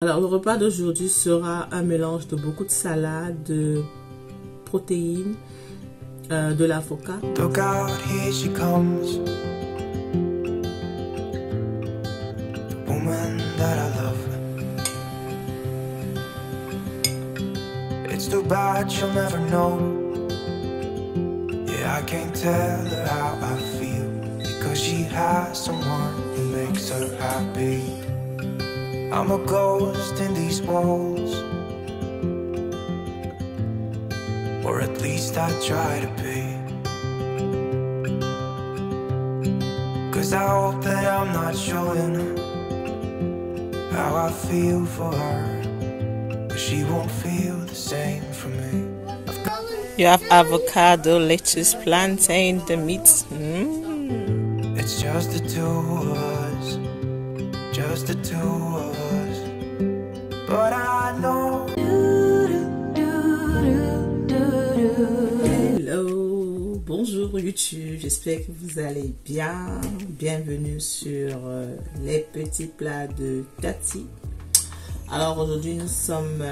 Alors, le repas d'aujourd'hui sera un mélange de beaucoup de salades, de protéines, de l'avocat. Look out, here she comes. The woman that I love. It's too bad she'll never know. Yeah, I can't tell her how I feel, because she has someone who makes her happy. I'm a ghost in these walls, or at least I try to be. 'Cause I hope that I'm not showing how I feel for her, but she won't feel the same for me. You have avocado, lettuce, plantain, the meat. It's just the two of us, just the two of us. But I know. Hello, bonjour YouTube, j'espère que vous allez bien. Bienvenue sur les petits plats de Tati. Alors aujourd'hui nous sommes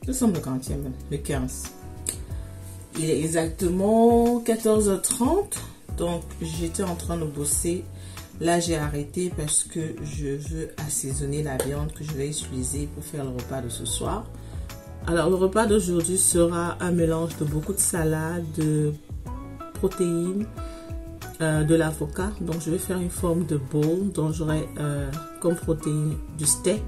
le 40e, le 15. Il est exactement 14h30, donc j'étais en train de bosser. Là j'ai arrêté parce que je veux assaisonner la viande que je vais utiliser pour faire le repas de ce soir. Alors le repas d'aujourd'hui sera un mélange de beaucoup de salades, de protéines, de l'avocat. Donc je vais faire une forme de bowl dont j'aurai comme protéine du steak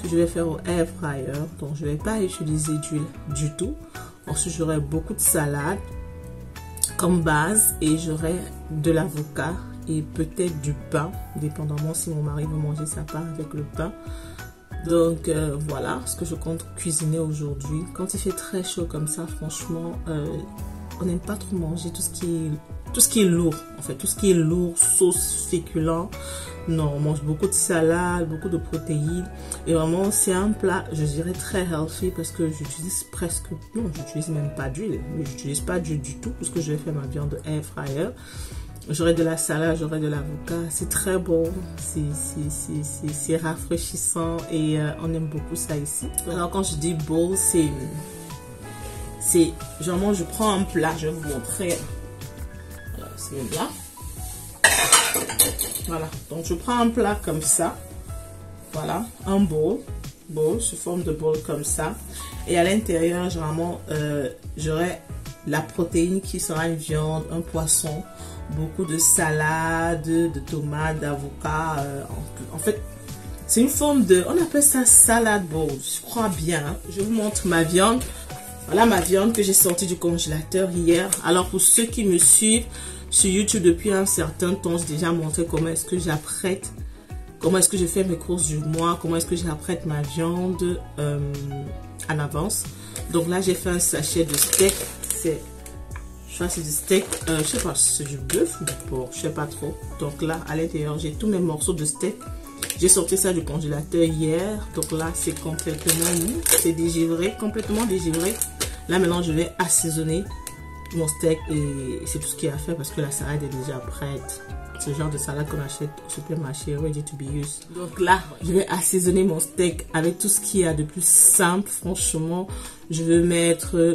que je vais faire au air fryer. Donc je ne vais pas utiliser d'huile du tout. Ensuite j'aurai beaucoup de salade comme base et j'aurai de l'avocat et peut-être du pain, dépendamment si mon mari veut manger sa part avec le pain. Donc voilà ce que je compte cuisiner aujourd'hui. Quand il fait très chaud comme ça, franchement, on n'aime pas trop manger tout ce qui est lourd. En fait, tout ce qui est lourd, sauce, féculent. Non, on mange beaucoup de salade, beaucoup de protéines. Et vraiment, c'est un plat, je dirais, très healthy parce que j'utilise presque... Non, j'utilise même pas d'huile. Mais j'utilise pas d'huile du tout parce que je vais faire ma viande air fryer. J'aurai de la salade, j'aurai de l'avocat. C'est très bon, c'est rafraîchissant et on aime beaucoup ça ici. Alors quand je dis bowl, c'est genre je prends un plat, je vais vous montrer. Voilà, c'est là. Voilà, donc je prends un plat comme ça. Voilà, un bowl sous forme de bowl comme ça. Et à l'intérieur, généralement, j'aurai la protéine qui sera une viande, un poisson, beaucoup de salade, de tomates, d'avocats. En fait, c'est une forme de... On appelle ça salad bowl, je crois bien. Hein. Je vous montre ma viande. Voilà ma viande que j'ai sortie du congélateur hier. Alors pour ceux qui me suivent sur YouTube depuis un certain temps, j'ai déjà montré comment est-ce que j'apprête, comment est-ce que je fais mes courses du mois, comment est-ce que j'apprête ma viande en avance. Donc là, j'ai fait un sachet de steak. C'est du steak, je sais pas si c'est du bœuf ou du porc, je sais pas trop. Donc là, à l'intérieur, j'ai tous mes morceaux de steak. J'ai sorti ça du congélateur hier. Donc là, c'est complètement mou, c'est dégivré, complètement dégivré. Là, maintenant, je vais assaisonner mon steak et c'est tout ce qu'il y a à faire parce que la salade est déjà prête. Ce genre de salade qu'on achète au supermarché, ready to be used. Donc là, je vais assaisonner mon steak avec tout ce qu'il y a de plus simple. Franchement, je vais mettre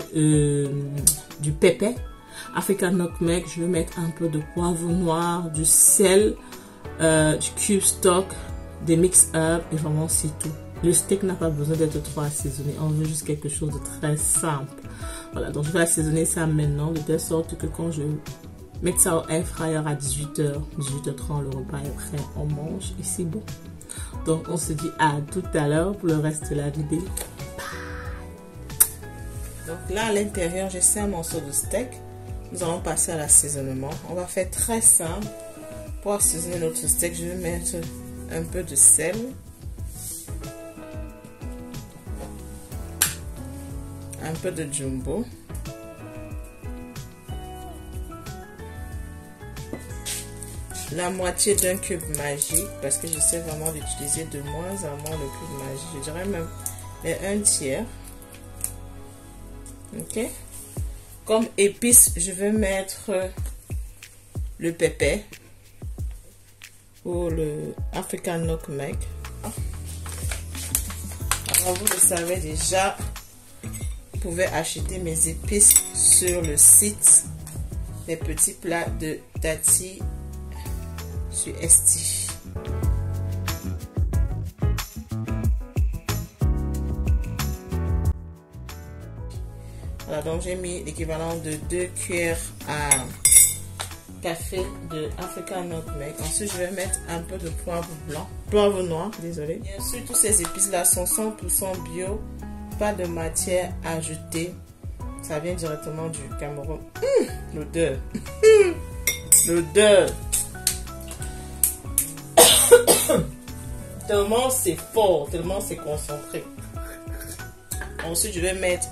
du pepper, African nutmeg, je vais mettre un peu de poivre noir, du sel, du cube stock, des mix herbs et vraiment c'est tout. Le steak n'a pas besoin d'être trop assaisonné, on veut juste quelque chose de très simple. Voilà, donc je vais assaisonner ça maintenant de telle sorte que quand je mets ça au air fryer à 18h, 18h30, le repas est prêt, on mange et c'est bon. Donc on se dit à tout à l'heure pour le reste de la vidéo. Bye. Donc là à l'intérieur, j'ai 5 morceaux de steak. Nous allons passer à l'assaisonnement. On va faire très simple. Pour assaisonner notre steak, je vais mettre un peu de sel. Un peu de jumbo. La moitié d'un cube magique parce que j'essaie vraiment d'utiliser de moins en moins le cube magique. Je dirais même un tiers. Ok. Comme épices, je vais mettre le pepper ou le African nutmeg. Alors vous le savez déjà, vous pouvez acheter mes épices sur le site Les Petits Plats de Tati sur Esti. Voilà, donc j'ai mis l'équivalent de 2 cuillères à café de African Nutmeg. Ensuite, je vais mettre un peu de poivre noir, désolé. Bien sûr, tous ces épices là sont 100% bio, pas de matière ajoutée. Ça vient directement du Cameroun. L'odeur. L'odeur. Tellement c'est fort, tellement c'est concentré. Ensuite, je vais mettre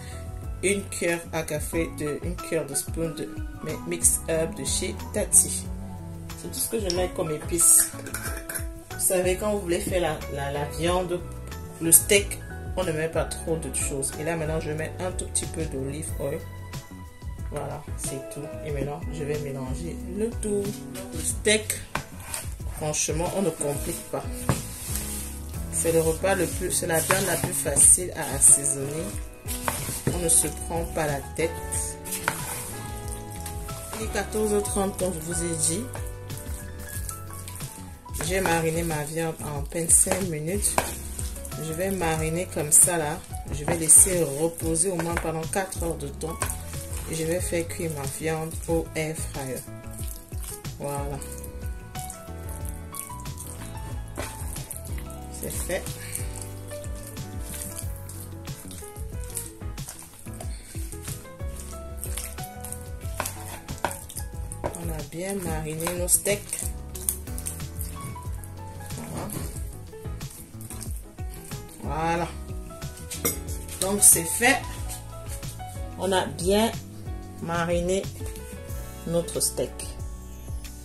une cuillère à café une cuillère de spoon de mix herb de chez Tati. C'est tout ce que je mets comme épices. Vous savez, quand vous voulez faire la viande, le steak, on ne met pas trop de choses. Et là maintenant je vais mettre un tout petit peu d'olive oil. Voilà, c'est tout. Et maintenant je vais mélanger le tout. Le steak, franchement, on ne complique pas. C'est le repas le plus, c'est la viande la plus facile à assaisonner. On ne se prend pas la tête. Il est 14h30 comme je vous ai dit. J'ai mariné ma viande en peine 5 minutes. Je vais mariner comme ça là. Je vais laisser reposer au moins pendant 4 heures de temps. Et je vais faire cuire ma viande au air fryer. Voilà. C'est fait. On a bien mariné nos steaks. Voilà. Donc c'est fait. On a bien mariné notre steak.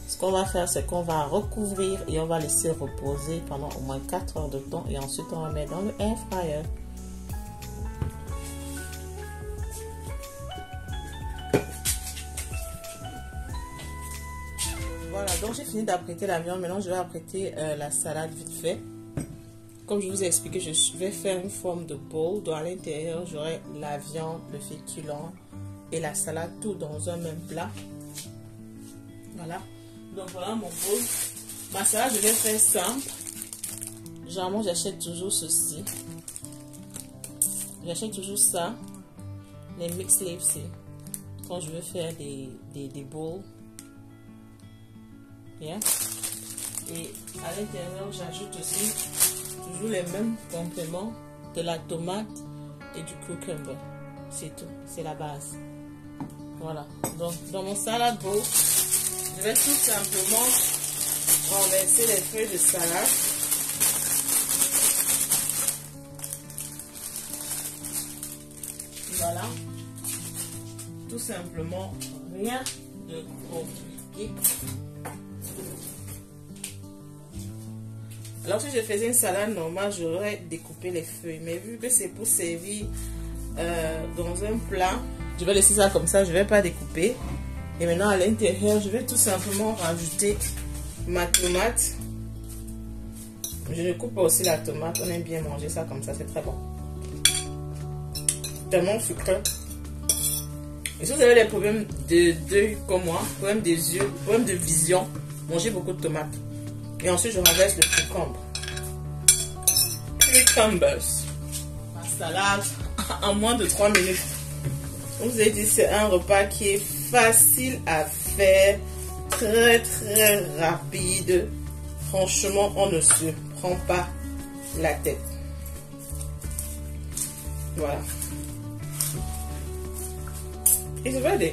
Ce qu'on va faire, c'est qu'on va recouvrir et on va laisser reposer pendant au moins 4 heures de temps. Et ensuite, on va mettre dans le air fryer. Voilà, donc j'ai fini d'apprêter la viande. Maintenant, je vais apprêter la salade vite fait. Comme je vous ai expliqué, je vais faire une forme de bowl. Dans l'intérieur, j'aurai la viande, le féculent et la salade, tout dans un même plat. Voilà. Donc voilà mon bowl. Ma salade, je vais faire simple. Généralement, j'achète toujours ceci. J'achète toujours ça. Les mixed leaves, quand je veux faire des bowls. Yeah. Et à l'intérieur, j'ajoute aussi toujours les mêmes compléments, de la tomate et du cucumber. C'est tout, c'est la base. Voilà. Donc dans mon salade bowl, je vais tout simplement renverser les feuilles de salade. Voilà. Tout simplement, rien de compliqué. Alors si je faisais une salade normale, j'aurais découpé les feuilles. Mais vu que c'est pour servir dans un plat, je vais laisser ça comme ça, je ne vais pas découper. Et maintenant à l'intérieur, je vais tout simplement rajouter ma tomate. Je ne coupe pas aussi la tomate, on aime bien manger ça comme ça, c'est très bon. Tellement sucré. Et si vous avez des problèmes d'œil comme moi, problème des yeux, problème de vision, mangez beaucoup de tomates. Et ensuite, je renverse le cucumber. Cucumbers. Ma salade en moins de 3 minutes. Comme je vous ai dit, c'est un repas qui est facile à faire, très très rapide. Franchement, on ne se prend pas la tête. Voilà. It's ready.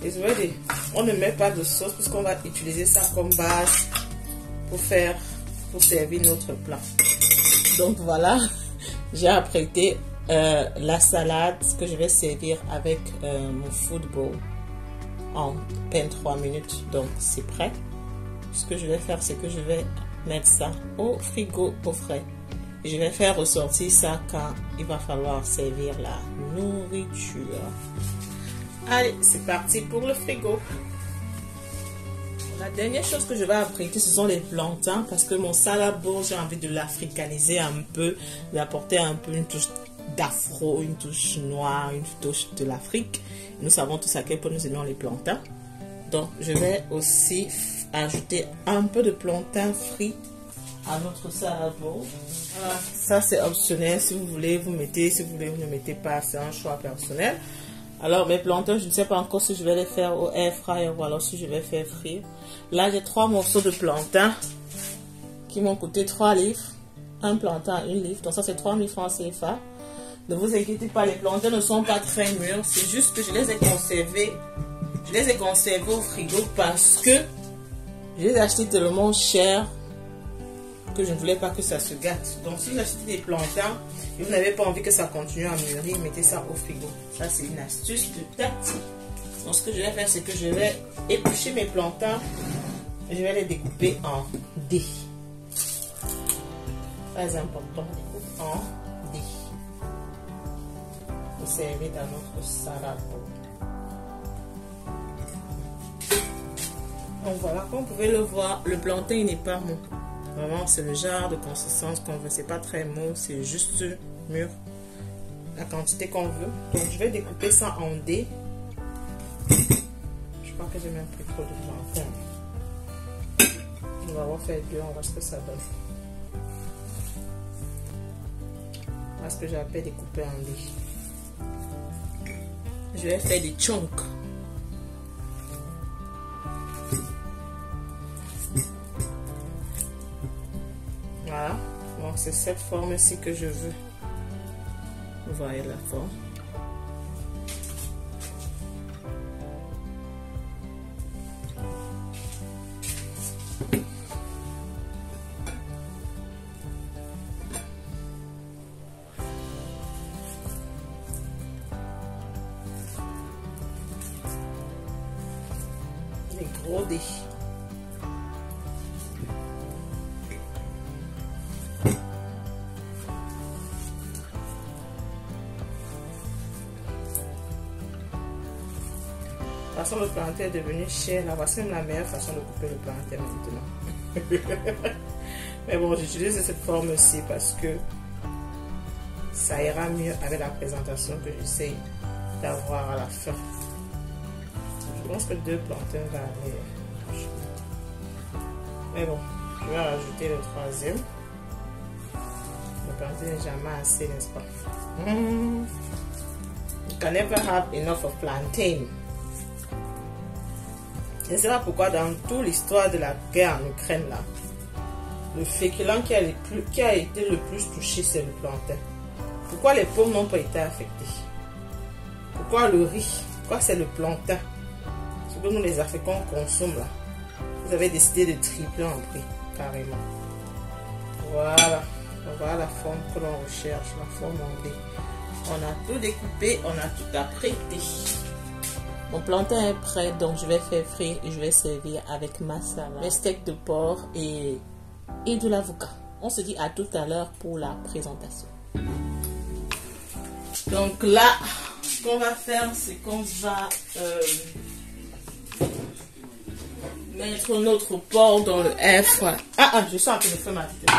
It's ready. On ne met pas de sauce puisqu'on va utiliser ça comme base pour servir notre plat. Donc voilà, j'ai apprêté la salade que je vais servir avec mon food bowl en peine 3 minutes. Donc c'est prêt. Ce que je vais faire, c'est que je vais mettre ça au frigo au frais. Et je vais faire ressortir ça quand il va falloir servir la nourriture. Allez, c'est parti pour le frigo. La dernière chose que je vais apprêter, ce sont les plantains, parce que mon salad bowl, j'ai envie de l'africaniser un peu, d'apporter un peu une touche d'afro, une touche noire, une touche de l'Afrique. Nous savons tous à quel point nous aimons les plantains. Donc, je vais aussi ajouter un peu de plantain frit à notre salad bowl. Voilà. Ça, c'est optionnel. Si vous voulez, vous mettez. Si vous voulez, vous ne mettez pas. C'est un choix personnel. Alors, mes plantains, je ne sais pas encore si je vais les faire au air fryer ou alors si je vais faire frire. Là, j'ai 3 morceaux de plantain qui m'ont coûté 3 livres. Un plantain à 1 livre. Donc, ça, c'est 3000 francs CFA. Ne vous inquiétez pas, les plantains ne sont pas très mûrs. C'est juste que je les ai conservés. Je les ai conservés au frigo parce que je les ai achetés tellement cher que je ne voulais pas que ça se gâte. Donc, si vous achetez des plantains et vous n'avez pas envie que ça continue à mûrir, mettez ça au frigo. Ça, c'est une astuce de tactique. Donc, ce que je vais faire, c'est que je vais éplucher mes plantains et je vais les découper en dés. Très important, on découpe en dés. Vous servez dans notre salade bowl. Donc voilà, comme vous pouvez le voir, le plantain il n'est pas mou. Vraiment, c'est le genre de consistance qu'on veut. C'est pas très mou, c'est juste mûr. La quantité qu'on veut. Donc je vais découper ça en dés. Je crois que j'ai même pris trop de plantain. On va refaire 2, on va voir ce que ça donne. Voilà ce que j'appelle découper en dés. Je vais faire des chunks. Voilà, donc c'est cette forme-ci que je veux. Vous voyez la forme. Les gros dés. De toute façon, le plantain est devenu cher. Là, voici la meilleure façon de couper le plantain maintenant. Mais bon, j'utilise cette forme-ci parce que ça ira mieux avec la présentation que j'essaie d'avoir à la fin. Je pense que 2 plantains va aller. Mais bon, je vais rajouter le 3e. Le plantain n'est jamais assez, n'est-ce pas? You can never have enough of plantain. Je ne sais pas pourquoi dans toute l'histoire de la guerre en Ukraine, là, le féculent qui a été le plus touché, c'est le plantain. Pourquoi les pommes n'ont pas été affectées? Pourquoi le riz? Pourquoi c'est le plantain? Ce que nous les Africains consommons là. Vous avez décidé de tripler en prix, carrément. Voilà. Voilà la forme que l'on recherche, la forme en D. On a tout découpé, on a tout apprêté. Mon plantain est prêt, donc je vais faire frire et je vais servir avec ma salade, mes steaks de porc et de l'avocat. On se dit à tout à l'heure pour la présentation. Donc là, ce qu'on va faire, c'est qu'on va mettre notre porc dans le air fryer. Je suis en train de faire ma tête.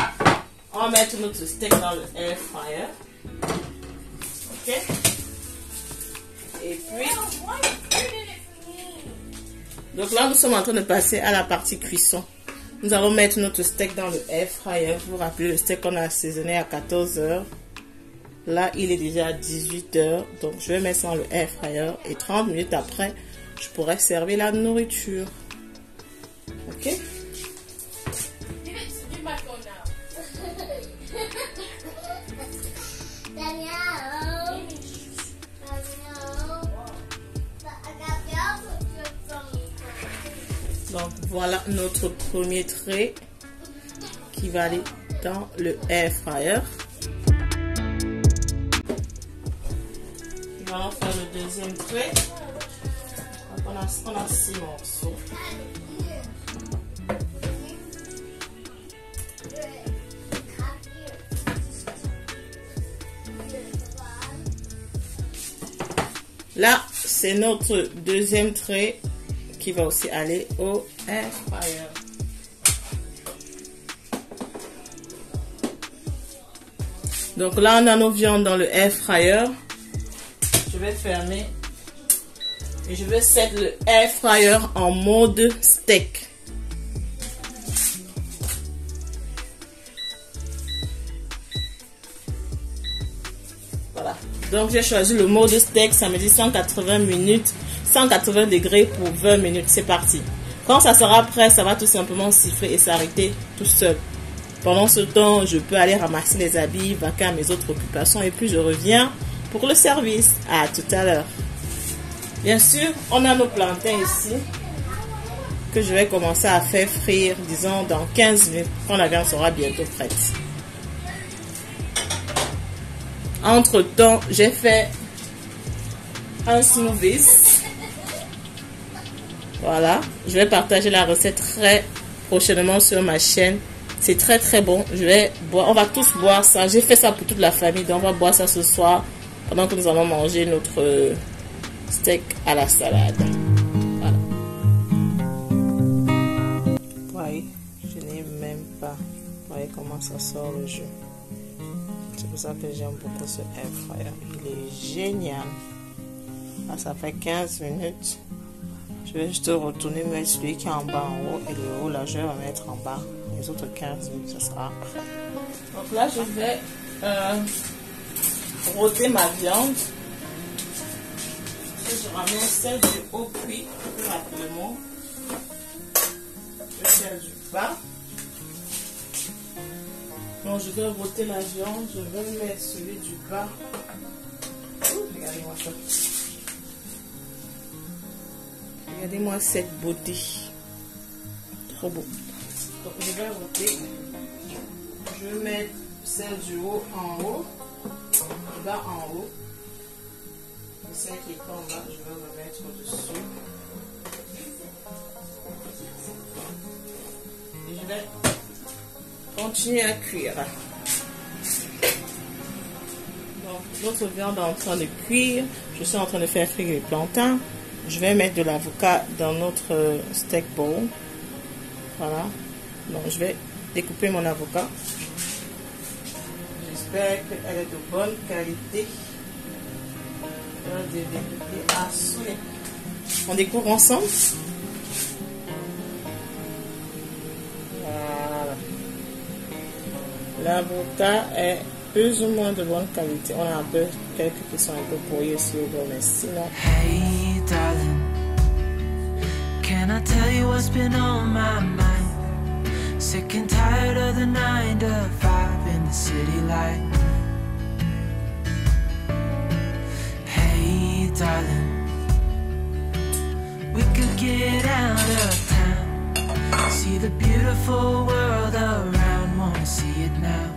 On va mettre notre steak dans le air fryer. Ok. Et puis, donc là nous sommes en train de passer à la partie cuisson. Nous allons mettre notre steak dans le air fryer. Vous vous rappelez le steak qu'on a assaisonné à 14 h. Là il est déjà à 18 h. Donc je vais mettre ça dans le air fryer et 30 minutes après je pourrai servir la nourriture. Ok. Donc voilà notre premier trait qui va aller dans le air fryer. Nous allons faire le deuxième trait. Donc on a 6 morceaux. Là, c'est notre deuxième trait qui va aussi aller au air fryer. Donc là, on a nos viandes dans le air fryer. Je vais fermer. Et je vais set le air fryer en mode steak. Voilà. Donc j'ai choisi le mode steak. Ça me dit 180 minutes, 180 degrés pour 20 minutes. C'est parti. Quand ça sera prêt, ça va tout simplement siffler et s'arrêter tout seul. Pendant ce temps, je peux aller ramasser les habits, vaquer à mes autres occupations et puis je reviens pour le service. À tout à l'heure. Bien sûr, on a nos plantains ici que je vais commencer à faire frire, disons, dans 15 minutes, quand la viande sera bientôt prête. Entre-temps, j'ai fait un smoothie. Voilà, je vais partager la recette très prochainement sur ma chaîne. C'est très très bon. Je vais boire, on va tous boire ça. J'ai fait ça pour toute la famille, donc on va boire ça ce soir pendant que nous allons manger notre steak à la salade. Voilà. Voyez, je n'ai même pas. Voyez comment ça sort le jus. C'est pour ça que j'aime beaucoup ce air fryer. Il est génial. Là, ça fait 15 minutes. Je vais juste retourner mettre celui qui est en bas en haut et le haut là je vais mettre en bas. Les autres 15 minutes, ça sera prêt. Donc là, je vais rôter ma viande. Je ramène celle du haut cuit rapidement. Je fais du bas. Donc je vais rôter la viande. Je vais mettre celui du bas. Regardez-moi ça. Regardez-moi cette beauté. Trop beau. Donc je vais rôter. Je vais mettre celle du haut en haut. Du bas en haut. Et celle qui est en bas, je vais remettre au-dessus. Et je vais continuer à cuire. Donc notre viande est en train de cuire. Je suis en train de faire frire les plantains. Je vais mettre de l'avocat dans notre steak bowl. Voilà. Donc je vais découper mon avocat. J'espère qu'elle est de bonne qualité. Je vais découper à souhait. On découvre ensemble. Voilà. L'avocat est plus ou moins de bonne qualité. On a un peu quelques qui sont un peu pourris aussi, mais sinon. Hey darling, can I tell you what's been on my mind? Sick and tired of the 9 to 5 in the city light. Hey darling, we could get out of town, see the beautiful world around, wanna see it now.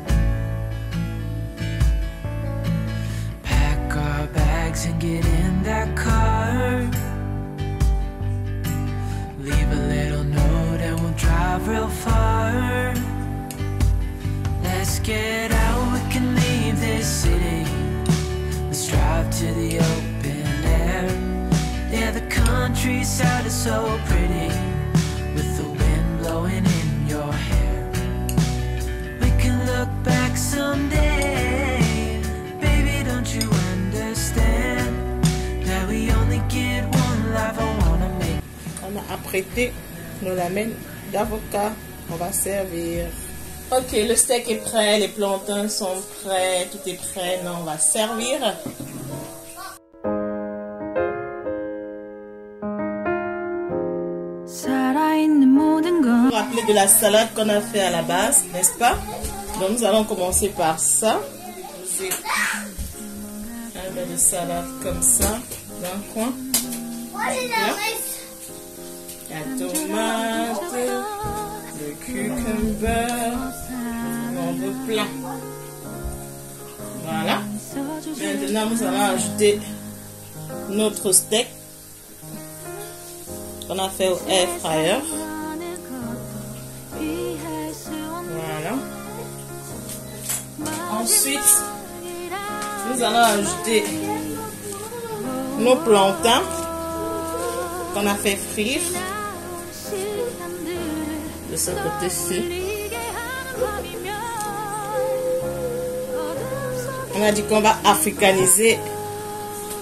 Pack our bags and get in that car, leave a little note and we'll drive real far. Let's get out, we can leave this city. Let's drive to the open air. Yeah, the countryside is so pretty, with the wind blowing in your hair. We can look back someday. Baby, don't you understand that we only get one life? I wanna make. On a apprêté nos lamelles d'avocat. On va servir. Ok, le steak est prêt, les plantains sont prêts, tout est prêt. Non, on va servir. Vous vous rappelez de la salade qu'on a fait à la base, n'est-ce pas? Donc nous allons commencer par ça. Je vous ai un peu de salade comme ça, d'un coin. Là. La tomate, le cucumber, on veut plein. Voilà. Maintenant, nous allons ajouter notre steak qu'on a fait au air fryer. Voilà. Ensuite, nous allons ajouter nos plantains qu'on a fait frire. de ce côté-ci. On a dit qu'on va africaniser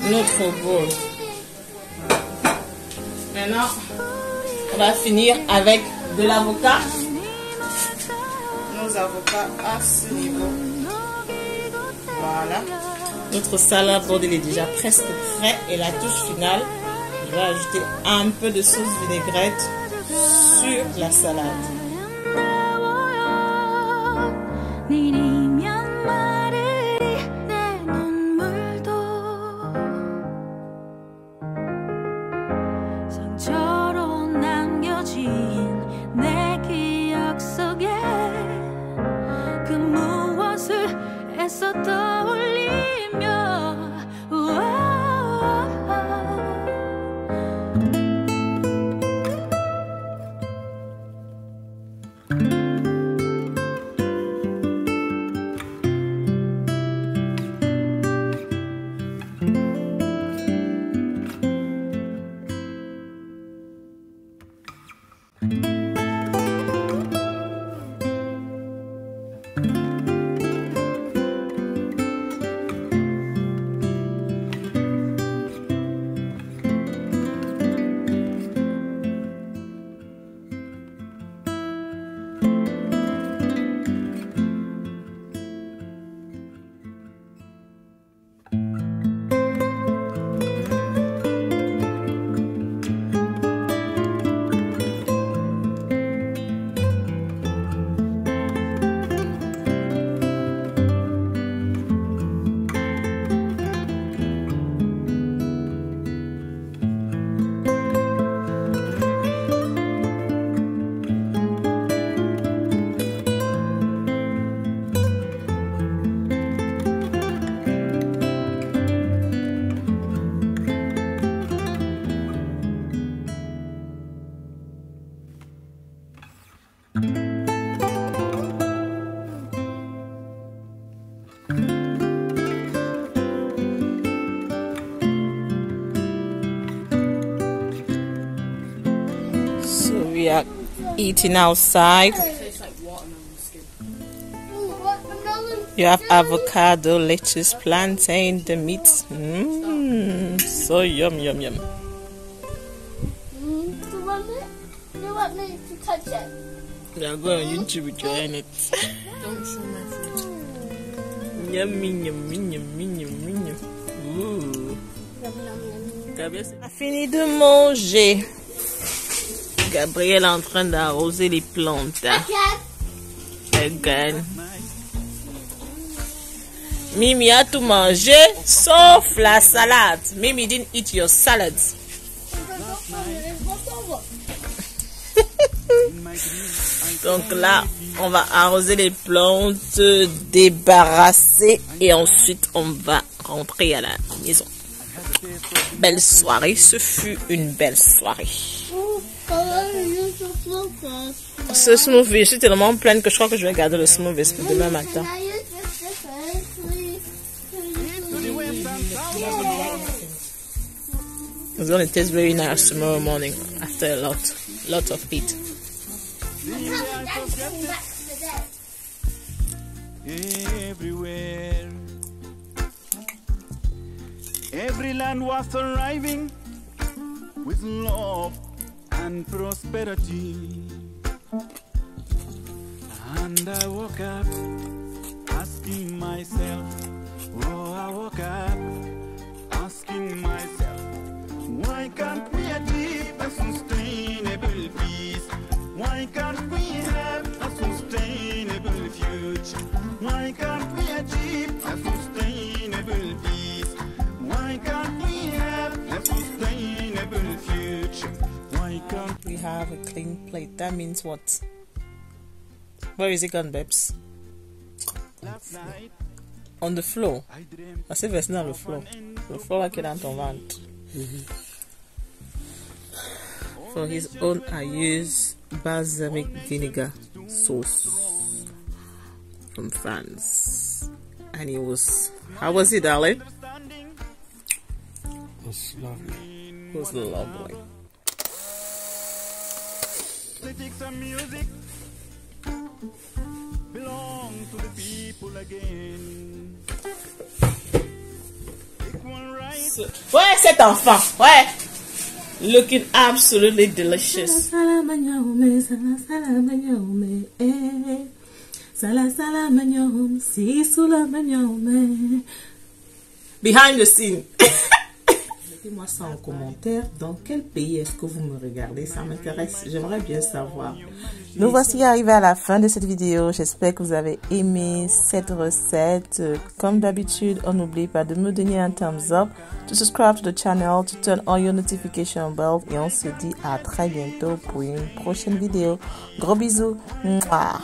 notre bol. Maintenant, on va finir avec de l'avocat. Nos avocats à ce niveau. Voilà. Notre salade bordel est déjà presque prêt. Et la touche finale, je vais ajouter un peu de sauce vinaigrette sur la salade. We are eating outside. You have avocado, lettuce, plantain, the meat. So yum, yum, yum. Do you want me to touch it? Yeah, go on YouTube with your it. Don't show my food. Yummy, yummy, yummy, yummy, yummy. Ooh. A fini de manger. Gabriel est en train d'arroser les plantes. Again. Mimi a tout mangé sauf la salade. Mimi didn't eat your salad. Donc là, on va arroser les plantes, débarrasser et ensuite on va rentrer à la maison. Belle soirée, ce fut une belle soirée. Ce smoothie, je suis tellement pleine que je crois que je vais garder le smoothie pour demain matin. It's going to taste very nice tomorrow morning after a lot of heat. Everywhere, every land was thriving with love and prosperity. And I woke up asking myself, oh, I woke up asking myself, why can't we achieve a sustainable peace? Why can't we have a sustainable future? Why can't we achieve a sustainable peace? Why can't we have a sustainable future? Why can't We have a clean plate. That means what? Where is it gone, babes? last night On the floor. I dreamt As if it's not on the floor. The floor like it on vent. For his own, I use balsamic vinegar sauce from France. And it was, how was it, darling? It's lovely. It was lovely. they take some music belong to the people again. Equal rights. Ouais, cet enfant, ouais. Looking absolutely delicious. Behind the scene. Mettez-moi ça en commentaire. Dans quel pays est-ce que vous me regardez? Ça m'intéresse. J'aimerais bien savoir. Nous voici arrivés à la fin de cette vidéo. J'espère que vous avez aimé cette recette. Comme d'habitude, on n'oublie pas de me donner un thumbs up, to subscribe to the channel, to turn on your notification bell. Et on se dit à très bientôt pour une prochaine vidéo. Gros bisous. Mouah.